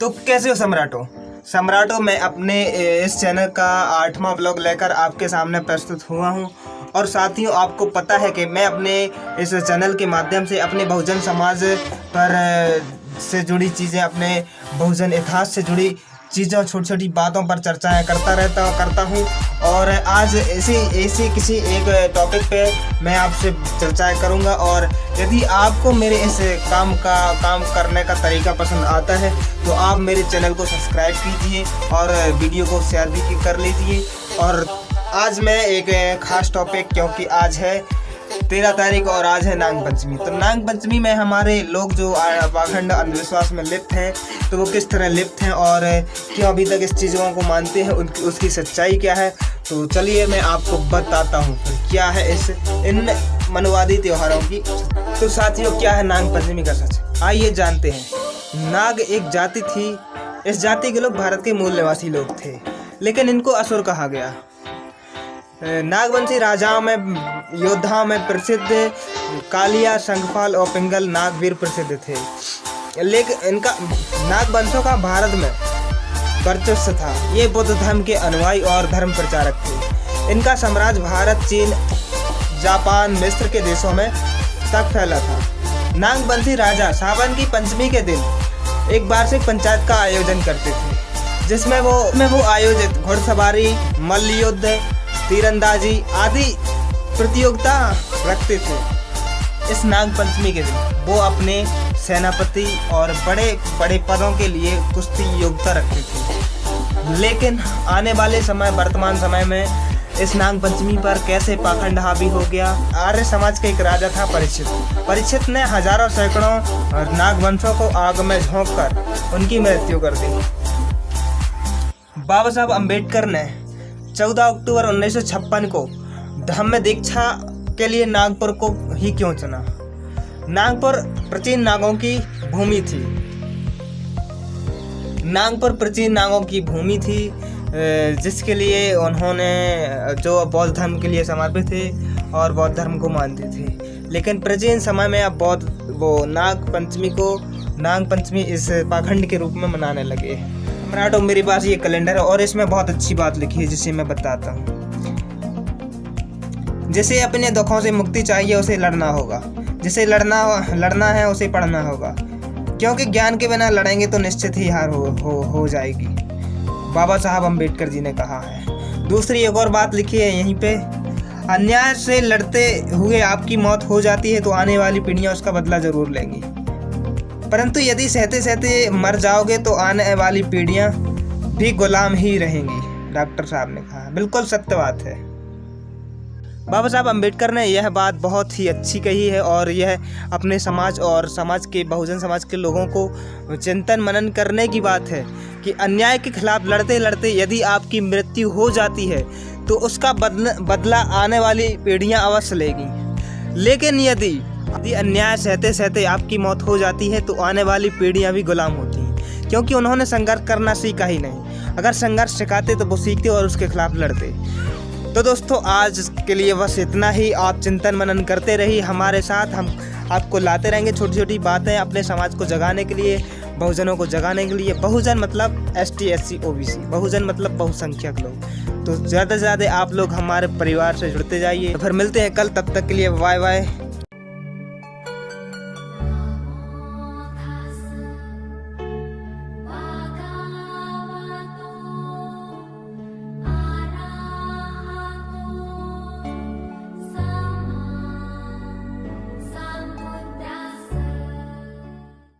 तो कैसे हो सम्राटो, मैं अपने इस चैनल का 8वां ब्लॉग लेकर आपके सामने प्रस्तुत हुआ हूं। और साथियों, आपको पता है कि मैं अपने इस चैनल के माध्यम से अपने बहुजन समाज पर से जुड़ी चीज़ें, अपने बहुजन इतिहास से जुड़ी चीज़ों, छोटी छोटी बातों पर चर्चाएं करता हूं। और आज ऐसी किसी एक टॉपिक पे मैं आपसे चर्चाएं करूंगा। और यदि आपको मेरे इस काम करने का तरीका पसंद आता है तो आप मेरे चैनल को सब्सक्राइब कीजिए और वीडियो को शेयर भी कर लीजिए। और आज मैं एक ख़ास टॉपिक, क्योंकि आज है 13 तारीख और आज है नाग पंचमी। तो नाग पंचमी में हमारे लोग जो पाखंड अंधविश्वास में लिप्त हैं, तो वो किस तरह लिप्त हैं और क्यों अभी तक इस चीज़ों को मानते हैं, उसकी सच्चाई क्या है। तो चलिए मैं आपको बताता हूँ फिर क्या है इन मनवादी त्योहारों की। तो साथियों, क्या है नाग पंचमी का सच, आइए जानते हैं। नाग एक जाति थी। इस जाति के लोग भारत के मूल निवासी लोग थे, लेकिन इनको असुर कहा गया। नागवंशी राजाओं में, योद्धाओं में प्रसिद्ध कालिया, शंखपाल और पिंगल नागवीर प्रसिद्ध थे। लेकिन इनका नागवंशों का भारत में वर्चस्व था। ये बुद्ध धर्म के अनुयायी और धर्म प्रचारक थे। इनका साम्राज्य भारत, चीन, जापान, मिस्र के देशों में तक फैला था। नागवंशी राजा सावन की पंचमी के दिन एक वार्षिक पंचायत का आयोजन करते थे, जिसमें वो आयोजित घुड़सवारी, मल्ल युद्ध, तीरंदाजी आदि प्रतियोगिता रखते थे। इस नाग पंचमी के दिन वो अपने सेनापति और बड़े बड़े पदों के लिए कुश्ती योग्यता रखते थे। लेकिन आने वाले वर्तमान समय में इस नाग पंचमी पर कैसे पाखंड हावी हो गया। आर्य समाज के एक राजा था परीक्षित ने हजारों सैकड़ों नागवंशों को आग में झोंककर उनकी मृत्यु कर दी। बाबा साहब अम्बेडकर ने 14 अक्टूबर 1956 को धम्म दीक्षा के लिए नागपुर को ही क्यों चुना। नागपुर प्राचीन नागों की भूमि थी। नागपुर प्राचीन नागों की भूमि थी, जिसके लिए उन्होंने, जो बौद्ध धर्म के लिए समर्पित थे और बौद्ध धर्म को मानते थे। लेकिन प्राचीन समय में अब नाग पंचमी इस पाखंड के रूप में मनाने लगे। सम्राटो, मेरे पास ये कैलेंडर है और इसमें बहुत अच्छी बात लिखी है, जिसे मैं बताता हूँ। जिसे अपने दुखों से मुक्ति चाहिए उसे लड़ना होगा, जिसे लड़ना है उसे पढ़ना होगा, क्योंकि ज्ञान के बिना लड़ेंगे तो निश्चित ही हार हो जाएगी। बाबा साहब अम्बेडकर जी ने कहा है। दूसरी एक और बात लिखी है यहीं पे, अन्याय से लड़ते हुए आपकी मौत हो जाती है तो आने वाली पीढ़ियां उसका बदला जरूर लेंगी, परंतु यदि सहते सहते मर जाओगे तो आने वाली पीढ़ियां भी गुलाम ही रहेंगी। डॉक्टर साहब ने कहा, बिल्कुल सत्य बात है। बाबा साहब अम्बेडकर ने यह बात बहुत ही अच्छी कही है और यह अपने समाज और बहुजन समाज के लोगों को चिंतन मनन करने की बात है कि अन्याय के खिलाफ लड़ते लड़ते यदि आपकी मृत्यु हो जाती है तो उसका बदला आने वाली पीढ़ियां अवश्य लेगी। लेकिन यदि अन्याय सहते सहते आपकी मौत हो जाती है तो आने वाली पीढ़ियां भी गुलाम होती हैं, क्योंकि उन्होंने संघर्ष करना सीखा ही नहीं। अगर संघर्ष सिखाते तो वो सीखते और उसके खिलाफ लड़ते। तो दोस्तों, आज के लिए बस इतना ही। आप चिंतन मनन करते रहिए हमारे साथ। हम आपको लाते रहेंगे छोटी छोटी बातें अपने समाज को जगाने के लिए, बहुजनों को जगाने के लिए। बहुजन मतलब ST SC OBC, बहुजन मतलब बहुसंख्यक लोग। तो ज़्यादा से ज़्यादा आप लोग हमारे परिवार से जुड़ते जाइए। फिर मिलते हैं कल, तब तक के लिए बाय बाय।